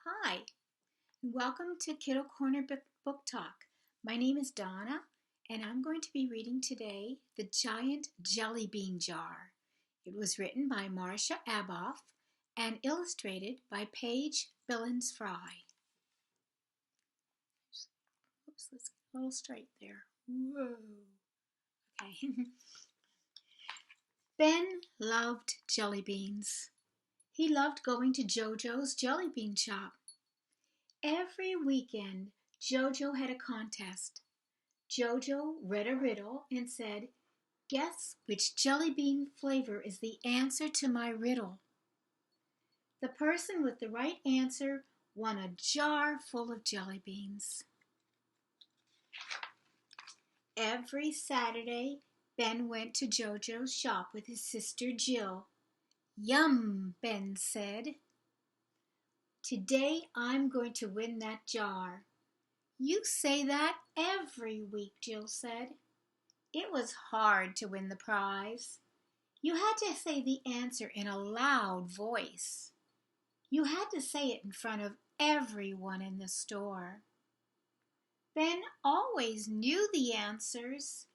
Hi, and welcome to KIDDLE KORNER Book Talk. My name is Donna, and I'm going to be reading today The Giant Jelly Bean Jar. It was written by Marcia Aboff and illustrated by Paige Billin-Frye. Oops, let's get a little straight there. Whoa. Okay. Ben loved jelly beans. He loved going to JoJo's jelly bean shop. Every weekend, JoJo had a contest. JoJo read a riddle and said, "Guess which jelly bean flavor is the answer to my riddle." The person with the right answer won a jar full of jelly beans. Every Saturday, Ben went to JoJo's shop with his sister Jill. "Yum," Ben said. "Today I'm going to win that jar." "You say that every week," Jill said. It was hard to win the prize. You had to say the answer in a loud voice. You had to say it in front of everyone in the store. Ben always knew the answers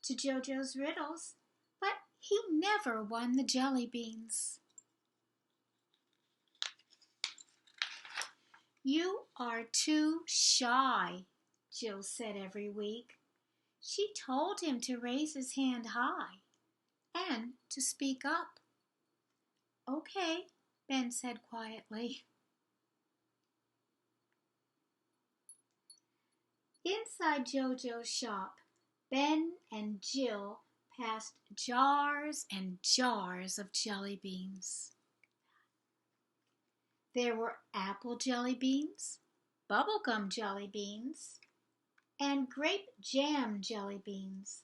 to JoJo's riddles, but he never won the jelly beans. "You are too shy," Jill said every week. She told him to raise his hand high and to speak up. "Okay," Ben said quietly. Inside JoJo's shop, Ben and Jill passed jars and jars of jelly beans. There were apple jelly beans, bubblegum jelly beans, and grape jam jelly beans.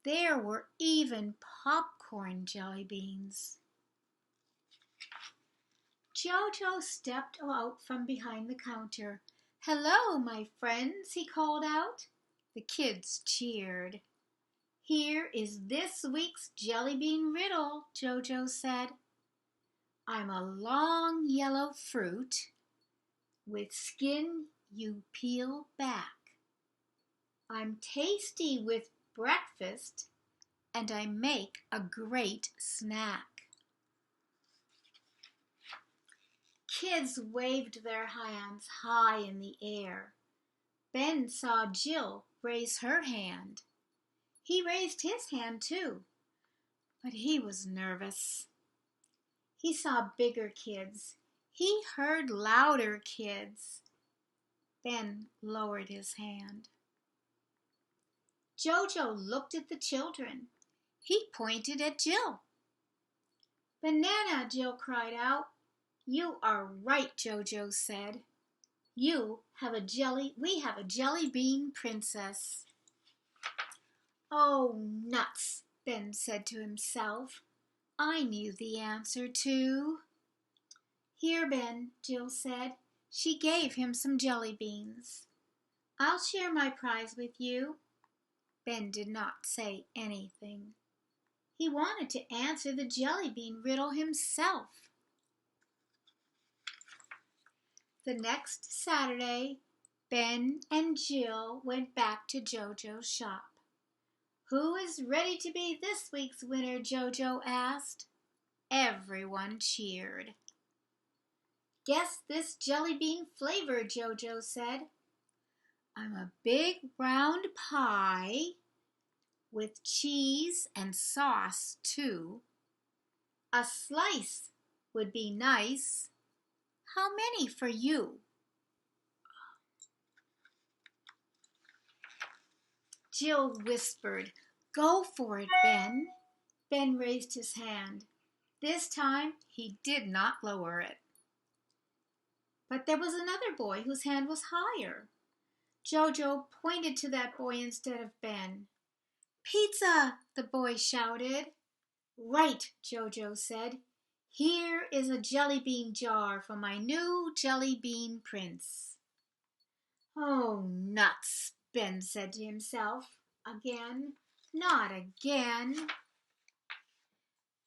There were even popcorn jelly beans. JoJo stepped out from behind the counter. "Hello, my friends," he called out. The kids cheered. "Here is this week's jelly bean riddle," JoJo said. "I'm a long yellow fruit with skin you peel back. I'm tasty with breakfast, and I make a great snack." Kids waved their hands high in the air. Ben saw Jill raise her hand. He raised his hand too, but he was nervous. He saw bigger kids. He heard louder kids. Ben lowered his hand. JoJo looked at the children. He pointed at Jill. "Banana," Jill cried out. "You are right," JoJo said. We have a jelly bean princess." "Oh, nuts," Ben said to himself. "I knew the answer too." "Here, Ben," Jill said. She gave him some jelly beans. "I'll share my prize with you." Ben did not say anything. He wanted to answer the jelly bean riddle himself. The next Saturday, Ben and Jill went back to JoJo's shop. "Who is ready to be this week's winner?" JoJo asked. Everyone cheered. "Guess this jelly bean flavor," JoJo said. "I'm a big round pie with cheese and sauce too. A slice would be nice. How many for you?" Jill whispered, "Go for it, Ben." Ben raised his hand. This time he did not lower it. But there was another boy whose hand was higher. JoJo pointed to that boy instead of Ben. "Pizza!" the boy shouted. "Right," JoJo said. "Here is a jelly bean jar for my new jelly bean prince." "Oh, nuts," Ben said to himself. "Again? Not again."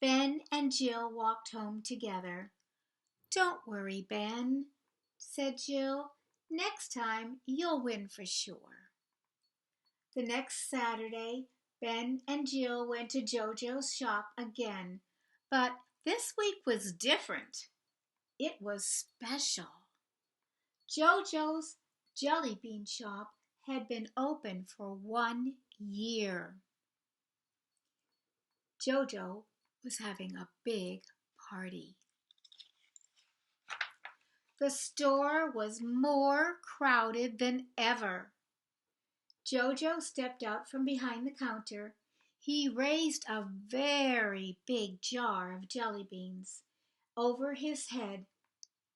Ben and Jill walked home together. "Don't worry, Ben," said Jill. "Next time you'll win for sure." The next Saturday, Ben and Jill went to JoJo's shop again, but this week was different. It was special. JoJo's jelly bean shop had been open for 1 year. JoJo was having a big party. The store was more crowded than ever. JoJo stepped out from behind the counter. He raised a very big jar of jelly beans over his head.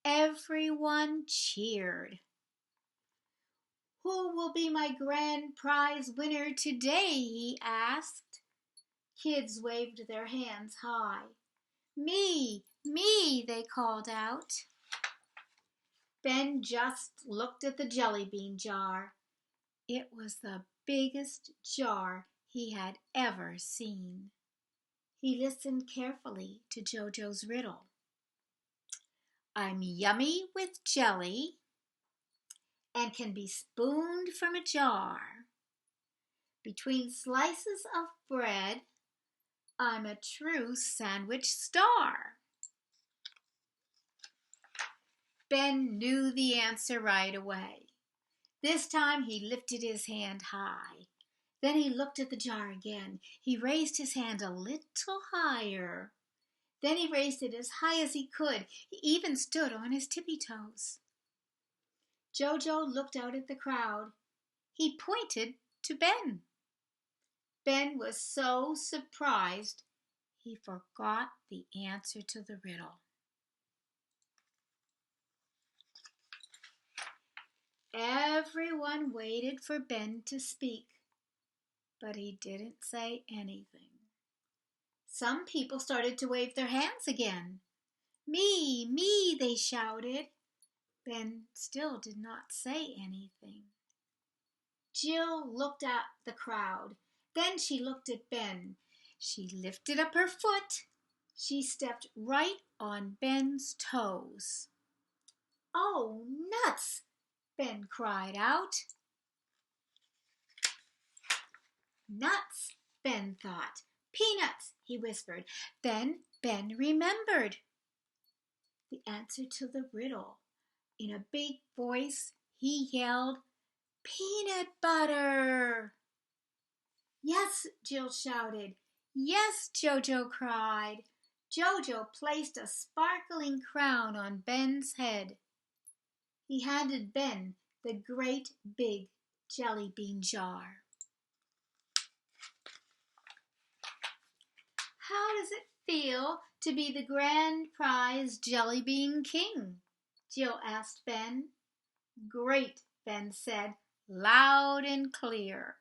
Everyone cheered. "Who will be my grand prize winner today?" he asked. Kids waved their hands high. "Me, me," they called out. Ben just looked at the jelly bean jar. It was the biggest jar he had ever seen. He listened carefully to JoJo's riddle. "I'm yummy with jelly and can be spooned from a jar. Between slices of bread, I'm a true sandwich star." Ben knew the answer right away. This time he lifted his hand high. Then he looked at the jar again. He raised his hand a little higher. Then he raised it as high as he could. He even stood on his tippy toes. JoJo looked out at the crowd. He pointed to Ben. Ben was so surprised he forgot the answer to the riddle. Everyone waited for Ben to speak, but he didn't say anything. Some people started to wave their hands again. "Me, me," they shouted. Ben still did not say anything. Jill looked at the crowd. Then she looked at Ben. She lifted up her foot. She stepped right on Ben's toes. "Oh, nuts!" Ben cried out. "Nuts," Ben thought. "Peanuts," he whispered. Then Ben remembered the answer to the riddle. In a big voice, he yelled, "Peanut butter!" "Yes," Jill shouted. "Yes," JoJo cried. JoJo placed a sparkling crown on Ben's head. He handed Ben the great big jelly bean jar. "How does it feel to be the grand prize jelly bean king?" Jill asked Ben. "Great," Ben said, loud and clear.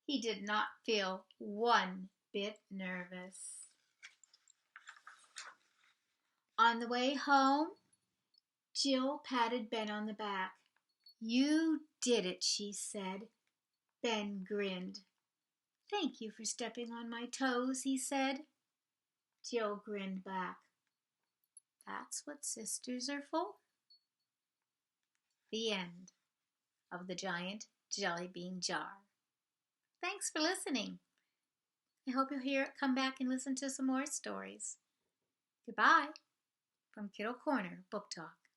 He did not feel one bit nervous. On the way home, Jill patted Ben on the back. "You did it," she said. Ben grinned. "Thank you for stepping on my toes," he said. Jill grinned back. That's what sisters are for. The end of the giant jelly bean jar. Thanks for listening. I hope you'll come back and listen to some more stories. Goodbye from KIDDLE Corner Book Talk.